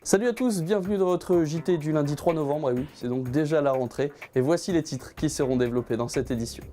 Salut à tous, bienvenue dans votre JT du lundi 3 novembre, et oui, c'est donc déjà la rentrée, et voici les titres qui seront développés dans cette édition.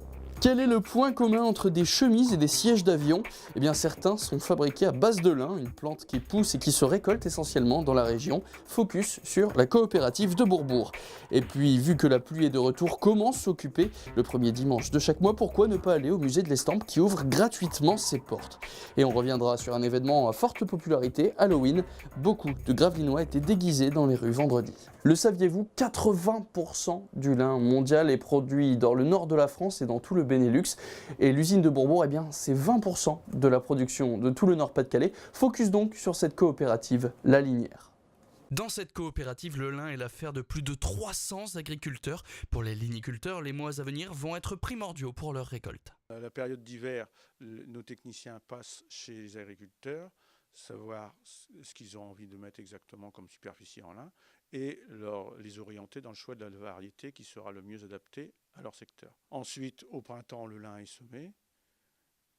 Quel est le point commun entre des chemises et des sièges d'avion? Eh bien certains sont fabriqués à base de lin, une plante qui pousse et qui se récolte essentiellement dans la région. Focus sur la coopérative de Bourbourg. Et puis vu que la pluie est de retour, comment s'occuper le premier dimanche de chaque mois? Pourquoi ne pas aller au musée de l'Estampes qui ouvre gratuitement ses portes? Et on reviendra sur un événement à forte popularité, Halloween. Beaucoup de Gravelinois étaient déguisés dans les rues vendredi. Le saviez-vous? 80% du lin mondial est produit dans le nord de la France et dans tout le Benelux. Et l'usine de Bourbourg, eh bien, c'est 20% de la production de tout le Nord-Pas-de-Calais. Focus donc sur cette coopérative, La Linière. Dans cette coopérative, le lin est l'affaire de plus de 300 agriculteurs. Pour les liniculteurs, les mois à venir vont être primordiaux pour leur récolte. À la période d'hiver, nos techniciens passent chez les agriculteurs, savoir ce qu'ils ont envie de mettre exactement comme superficie en lin et les orienter dans le choix de la variété qui sera le mieux adapté à leur secteur. Ensuite, au printemps, le lin est semé,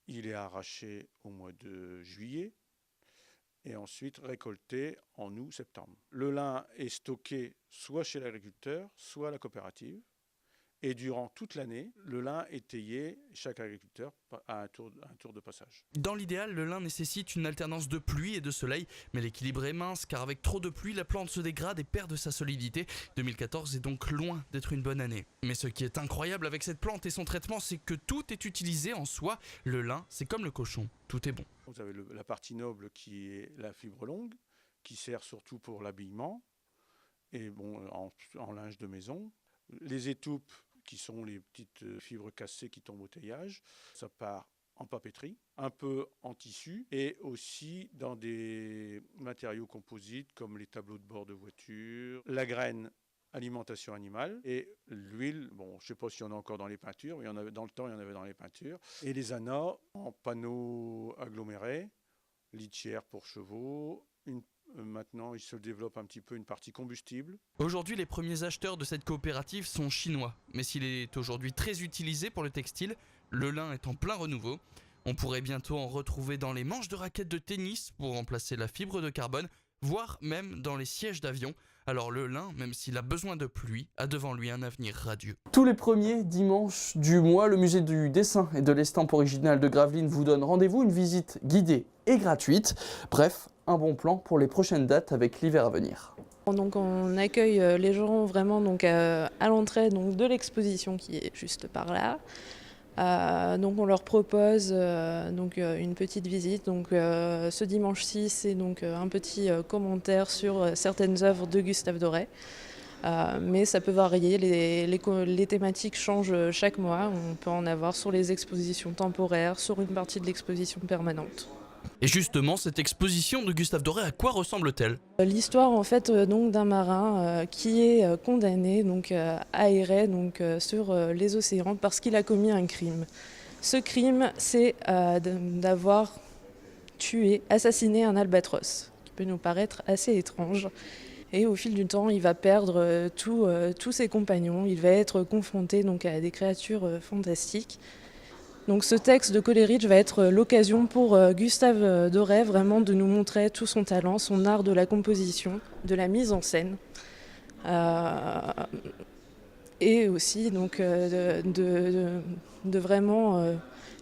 il est arraché au mois de juillet et ensuite récolté en août-septembre. Le lin est stocké soit chez l'agriculteur, soit à la coopérative. Et durant toute l'année, le lin est taillé, chaque agriculteur a un tour de passage. Dans l'idéal, le lin nécessite une alternance de pluie et de soleil, mais l'équilibre est mince car avec trop de pluie, la plante se dégrade et perd de sa solidité. 2014 est donc loin d'être une bonne année. Mais ce qui est incroyable avec cette plante et son traitement, c'est que tout est utilisé en soi. Le lin, c'est comme le cochon, tout est bon. Vous avez la partie noble qui est la fibre longue, qui sert surtout pour l'habillement et bon, en linge de maison. Les étoupes, qui sont les petites fibres cassées qui tombent au teillage, ça part en papeterie, un peu en tissu et aussi dans des matériaux composites comme les tableaux de bord de voiture, la graine, alimentation animale et l'huile, bon, je ne sais pas s'il y en a encore dans les peintures, mais dans le temps il y en avait dans les peintures, et les anas en panneaux agglomérés, litière pour chevaux, maintenant, il se développe un petit peu une partie combustible. Aujourd'hui, les premiers acheteurs de cette coopérative sont chinois. Mais s'il est aujourd'hui très utilisé pour le textile, le lin est en plein renouveau. On pourrait bientôt en retrouver dans les manches de raquettes de tennis pour remplacer la fibre de carbone, voire même dans les sièges d'avion. Alors le lin, même s'il a besoin de pluie, a devant lui un avenir radieux. Tous les premiers dimanches du mois, le musée du dessin et de l'estampe originale de Gravelines vous donne rendez-vous, une visite guidée et gratuite. Bref, un bon plan pour les prochaines dates avec l'hiver à venir. Donc on accueille les gens vraiment donc à l'entrée donc de l'exposition qui est juste par là. Donc on leur propose donc une petite visite. Donc ce dimanche-ci, c'est donc un petit commentaire sur certaines œuvres de Gustave Doré. Mais ça peut varier, les thématiques changent chaque mois. On peut en avoir sur les expositions temporaires, sur une partie de l'exposition permanente. Et justement, cette exposition de Gustave Doré, à quoi ressemble-t-elle? L'histoire en fait donc d'un marin qui est condamné donc à errer donc sur les océans parce qu'il a commis un crime. Ce crime, c'est d'avoir assassiné un albatros, qui peut nous paraître assez étrange. Et au fil du temps, il va perdre tous ses compagnons. Il va être confronté donc à des créatures fantastiques. Donc ce texte de Coleridge va être l'occasion pour Gustave Doré vraiment de nous montrer tout son talent, son art de la composition, de la mise en scène, et aussi donc, de vraiment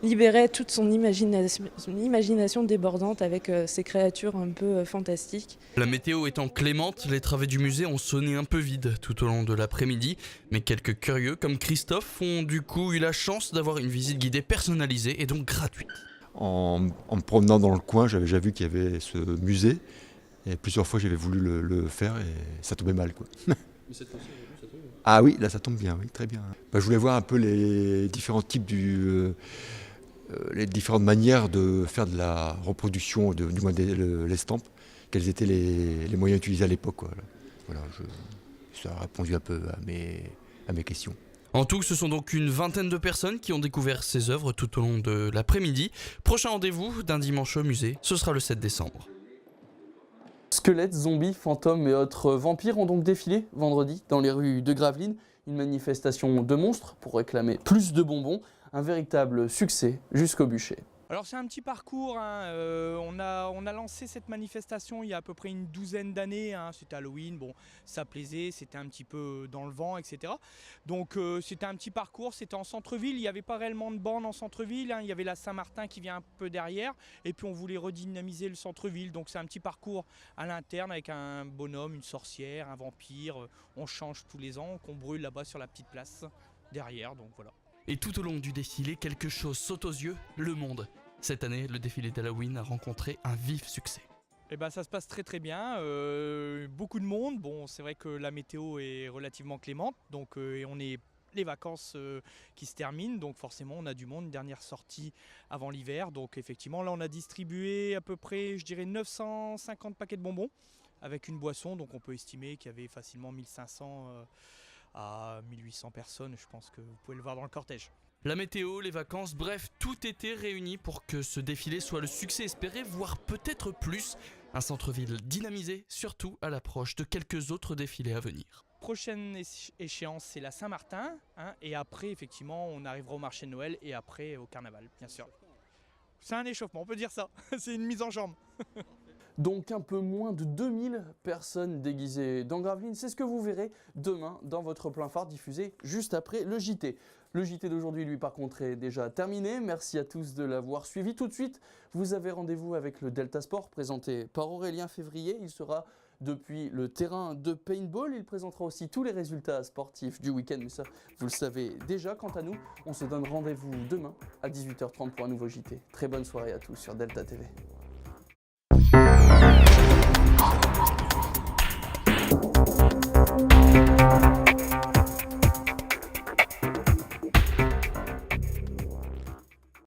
libérer toute son imagination débordante avec ces créatures un peu fantastiques. La météo étant clémente, les travées du musée ont sonné un peu vides tout au long de l'après-midi, mais quelques curieux comme Christophe ont du coup eu la chance d'avoir une visite guidée personnalisée et donc gratuite. En me promenant dans le coin, j'avais déjà vu qu'il y avait ce musée et plusieurs fois j'avais voulu le faire et ça tombait mal, quoi. Mais cette fois-ci, ça tombe. Ah oui, là ça tombe bien, oui, très bien. Je voulais voir un peu les différents types les différentes manières de faire de la reproduction, du moins de l'estampe, quels étaient les moyens utilisés à l'époque, quoi. Voilà, ça a répondu un peu à mes questions. En tout, ce sont donc une vingtaine de personnes qui ont découvert ces œuvres tout au long de l'après-midi. Prochain rendez-vous d'un dimanche au musée, ce sera le 7 décembre. Squelettes, zombies, fantômes et autres vampires ont donc défilé vendredi dans les rues de Gravelines. Une manifestation de monstres pour réclamer plus de bonbons. Un véritable succès jusqu'au bûcher. Alors c'est un petit parcours, hein. On a lancé cette manifestation il y a à peu près une douzaine d'années, hein. C'était Halloween, bon, ça plaisait, c'était un petit peu dans le vent, etc. Donc c'était un petit parcours, c'était en centre-ville, il n'y avait pas réellement de borne en centre-ville, hein. Il y avait la Saint-Martin qui vient un peu derrière, et puis on voulait redynamiser le centre-ville, donc c'est un petit parcours à l'interne avec un bonhomme, une sorcière, un vampire, on change tous les ans, qu'on brûle là-bas sur la petite place derrière, donc voilà. Et tout au long du défilé, quelque chose saute aux yeux, le monde. Cette année, le défilé d'Halloween a rencontré un vif succès. Eh ben, ça se passe très très bien, beaucoup de monde. Bon, c'est vrai que la météo est relativement clémente, donc et on est les vacances qui se terminent, donc forcément on a du monde, une dernière sortie avant l'hiver. Donc effectivement là on a distribué à peu près, je dirais 950 paquets de bonbons avec une boisson, donc on peut estimer qu'il y avait facilement 1500 à 1800 personnes, je pense que vous pouvez le voir dans le cortège. La météo, les vacances, bref, tout était réuni pour que ce défilé soit le succès espéré, voire peut-être plus. Un centre-ville dynamisé, surtout à l'approche de quelques autres défilés à venir. Prochaine échéance, c'est la Saint-Martin, hein, et après, effectivement, on arrivera au marché de Noël et après au carnaval, bien sûr. C'est un échauffement, on peut dire ça. C'est une mise en jambe. Donc un peu moins de 2000 personnes déguisées dans Gravelines, c'est ce que vous verrez demain dans votre plein phare diffusé juste après le JT. Le JT d'aujourd'hui, lui, par contre, est déjà terminé. Merci à tous de l'avoir suivi. Tout de suite, vous avez rendez-vous avec le Delta Sport, présenté par Aurélien Février. Il sera depuis le terrain de paintball. Il présentera aussi tous les résultats sportifs du week-end, mais ça, vous le savez déjà. Quant à nous, on se donne rendez-vous demain à 18h30 pour un nouveau JT. Très bonne soirée à tous sur Delta TV.